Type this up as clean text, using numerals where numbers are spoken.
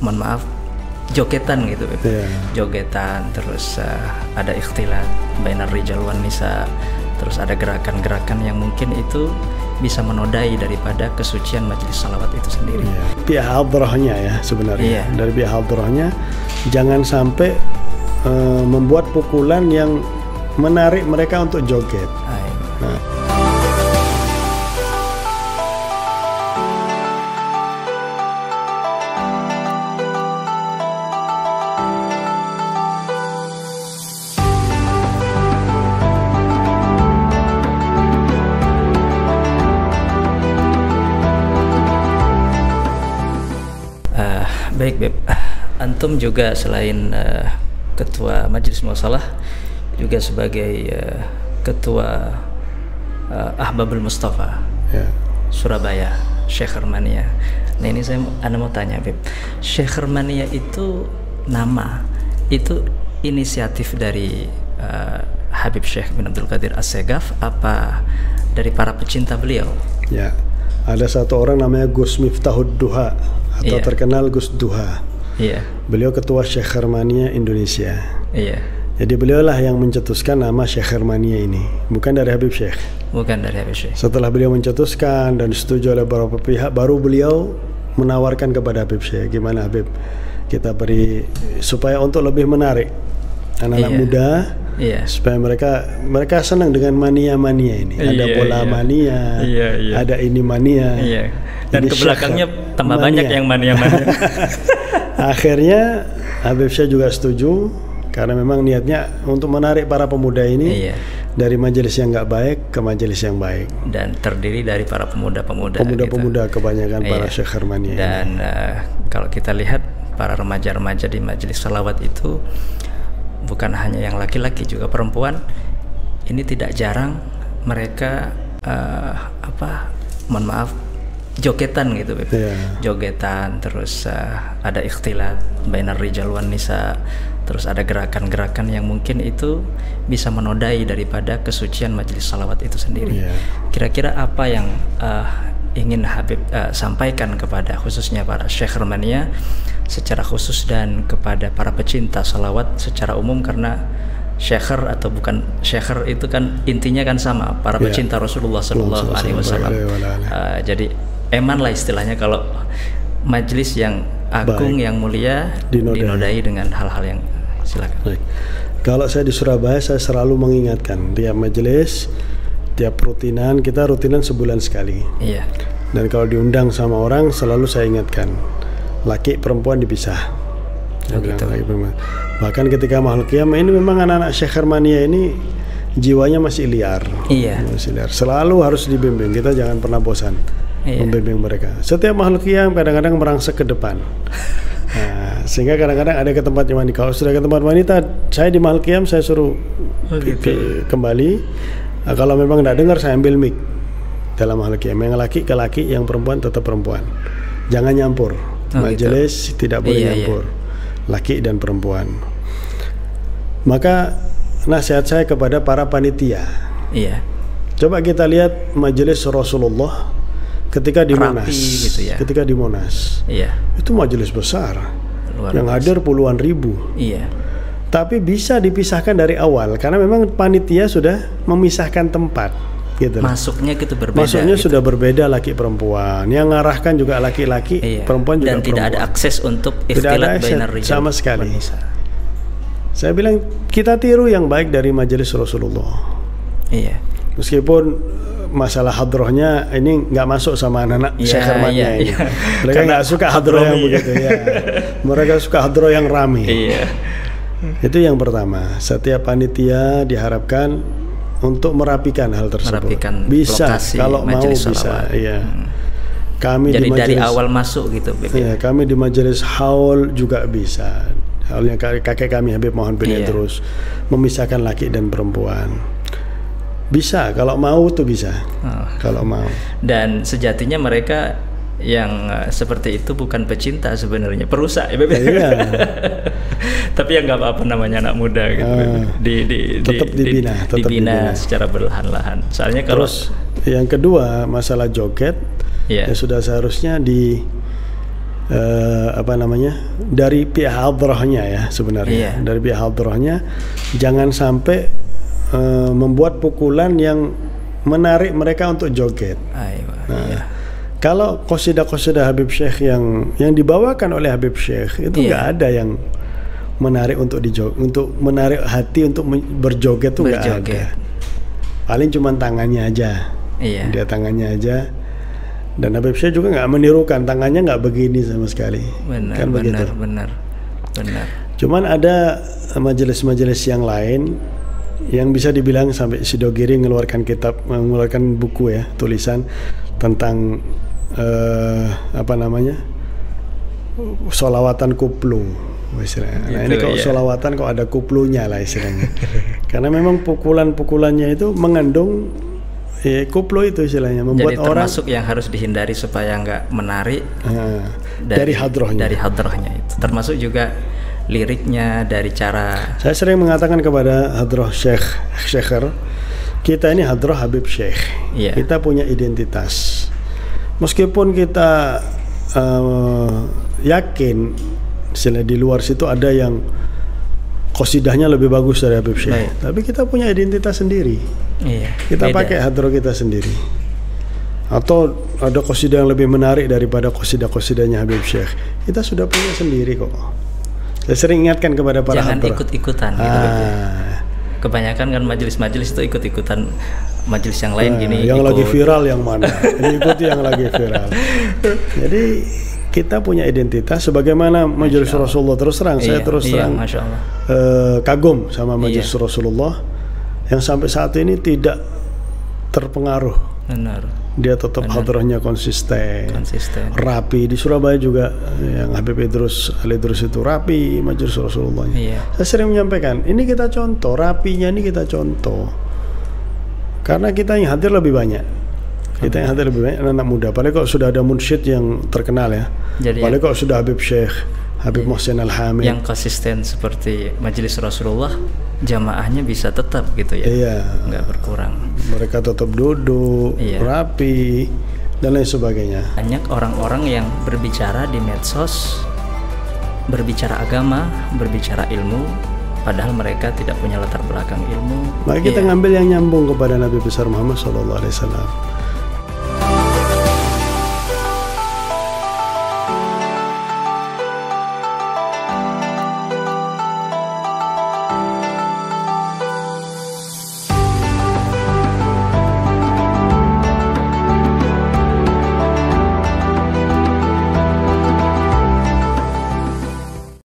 mohon maaf, jogetan gitu, jogetan, terus ada ikhtilat bainar rijal wan nisa, terus ada gerakan-gerakan yang mungkin itu bisa menodai daripada kesucian majelis salawat itu sendiri. Pihak hadrahnya ya sebenarnya, dari pihak hadrahnya jangan sampai membuat pukulan yang menarik mereka untuk joget. Baik Beb, antum juga selain ketua Majelis Muwasalah juga sebagai ketua Ahbabul Mustafa Surabaya, Syekh Hermania. Nah ini Anda mau tanya Beb, Syekh Hermania itu nama, itu inisiatif dari Habib Syekh bin Abdul Qadir As-Segaf apa dari para pecinta beliau? Ya, ada satu orang namanya Gus Miftahud Duha atau terkenal Gus Duha. Beliau ketua Syekh Hermania Indonesia. Jadi beliau lah yang mencetuskan nama Syekh Hermania ini, bukan dari Habib Syekh. Bukan dari Habib Syekh. Setelah beliau mencetuskan dan disetujui oleh beberapa pihak, baru beliau menawarkan kepada Habib Syekh, gimana Habib, kita beri supaya untuk lebih menarik anak-anak muda, supaya mereka senang dengan mania-mania ini. Ada bola mania, ada ini mania. Dan ke belakangnya tambah banyak yang mania-mania. Akhirnya Habib Syekh juga setuju karena memang niatnya untuk menarik para pemuda ini dari majelis yang nggak baik ke majelis yang baik. Dan terdiri dari para pemuda-pemuda kebanyakan para Syekh Hermania. Dan kalau kita lihat para remaja-remaja di majelis salawat itu bukan hanya yang laki-laki, juga perempuan. Ini tidak jarang mereka mohon maaf, jogetan gitu, jogetan, terus ada ikhtilat bainar rijal wan nisa, terus ada gerakan-gerakan yang mungkin itu bisa menodai daripada kesucian majelis salawat itu sendiri. Kira-kira apa yang ingin Habib sampaikan kepada khususnya para Syekh Hermania secara khusus dan kepada para pecinta salawat secara umum, karena Syekher atau bukan Syekher itu kan intinya kan sama, para pecinta Rasulullah Sallallahu Alaihi Wasallam. Jadi eman lah istilahnya kalau majelis yang agung, yang mulia dinodai dengan hal-hal yang silakan. Kalau saya di Surabaya, saya selalu mengingatkan tiap majelis, tiap rutinan, kita rutinan sebulan sekali. Dan kalau diundang sama orang, selalu saya ingatkan, laki perempuan dipisah. Bahkan ketika makhluk qiyam ini memang anak-anak Syekh Hermania ini jiwanya masih liar. Masih liar. Selalu harus dibimbing. Kita jangan pernah bosan membimbing mereka. Setiap makhluk qiyam kadang-kadang merangsek ke depan. Sehingga kadang-kadang ada ke tempat mandi. Kalau sudah ke tempat wanita, saya di makhluk qiyam saya suruh kembali. Kalau memang tidak dengar, saya ambil mic dalam makhluk qiyam. Yang laki ke laki, yang perempuan tetap perempuan. Jangan nyampur. Majelis tidak boleh nyampur. Laki dan perempuan. Maka nasihat saya kepada para panitia. Coba kita lihat majelis Rasulullah ketika di Monas. Ketika di Monas. Itu majelis besar. Yang hadir puluhan ribu. Tapi bisa dipisahkan dari awal karena memang panitia sudah memisahkan tempat. Masuknya gitu berbeda. Masuknya sudah berbeda laki perempuan. Yang ngarahkan juga laki-laki, perempuan juga dan perempuan. Tidak ada akses untuk ikhtilat bainar rijal sama sekali. Saya bilang kita tiru yang baik dari majelis Rasulullah. Meskipun masalah hadrohnya ini nggak masuk sama anak-anak Syekh Hermania ini. Mereka nggak suka hadroh yang begitu Mereka suka hadroh yang rame. Itu yang pertama. Setiap panitia diharapkan untuk merapikan hal tersebut. Bisa kalau mau bisa. Kami jadi di majelis, dari awal masuk gitu. Kami di majelis haul juga bisa. Haulnya kakek kami Habib Muhammad bin Idrus memisahkan laki dan perempuan. Bisa kalau mau tuh bisa. Kalau mau. Dan sejatinya mereka yang seperti itu bukan pecinta sebenarnya, perusak ya Beb. Tapi ya nggak apa-apa, namanya anak muda gitu. Tetap dibina secara berlahan-lahan. Soalnya kalau yang kedua masalah joget ya sudah seharusnya apa namanya, dari pihak hadrahnya ya sebenarnya. Dari pihak hadrahnya jangan sampai membuat pukulan yang menarik mereka untuk joget. Kalau qasidah-qasidah Habib Syekh yang dibawakan oleh Habib Syekh itu nggak ada yang menarik untuk menarik hati untuk berjoget tuh nggak ada. Paling cuma tangannya aja. Dia tangannya aja. Dan Habib Syekh juga nggak menirukan, tangannya nggak begini sama sekali. Benar. Cuman ada majelis-majelis yang lain yang bisa dibilang sampai Sidogiri mengeluarkan buku ya, tulisan tentang apa namanya, sholawatan kuplu istilahnya. Nah ini kok sholawatan kok ada kuplunya lah istilahnya. Karena memang pukulan-pukulannya itu mengandung kuplu itu istilahnya, membuat jadi termasuk yang harus dihindari supaya nggak menarik dari hadrohnya itu. Termasuk juga liriknya, dari cara. Saya sering mengatakan kepada hadroh Syekher, kita ini hadroh Habib Syekh. Kita punya identitas. Meskipun kita yakin misalnya di luar situ ada yang qasidahnya lebih bagus dari Habib Syekh, tapi kita punya identitas sendiri. Kita pakai hadroh kita sendiri. Atau ada qasidah yang lebih menarik daripada qasidah-qasidahnya Habib Syekh, kita sudah punya sendiri kok. Saya sering ingatkan kepada para jangan hadroh, ikut-ikutan gitu. Kebanyakan kan majelis-majelis itu ikut-ikutan majelis yang lain gini. Yang lagi viral yang mana? Ini ikuti yang lagi viral. Jadi kita punya identitas sebagaimana majelis Rasulullah. Terus terang saya terus terang kagum sama majelis Rasulullah yang sampai saat ini tidak terpengaruh. Dia tetap hadrahnya konsisten, rapi. Di Surabaya juga yang Habib Idrus Ali Idrus itu rapi majelis Rasulullahnya. Saya sering menyampaikan, ini kita contoh, rapinya ini kita contoh. Karena kita yang hadir lebih banyak. Kita yang hadir lebih banyak anak muda. Apalagi kalau sudah ada munsyid yang terkenal ya. Apalagi kalau sudah Habib Syekh, Habib Muhsin Al-Hamid yang konsisten seperti majelis Rasulullah, jamaahnya bisa tetap gitu ya, nggak berkurang. Mereka tetap duduk, rapi dan lain sebagainya. Banyak orang-orang yang berbicara di medsos, berbicara agama, berbicara ilmu, padahal mereka tidak punya latar belakang ilmu. Maka kita ngambil yang nyambung kepada Nabi besar Muhammad SAW.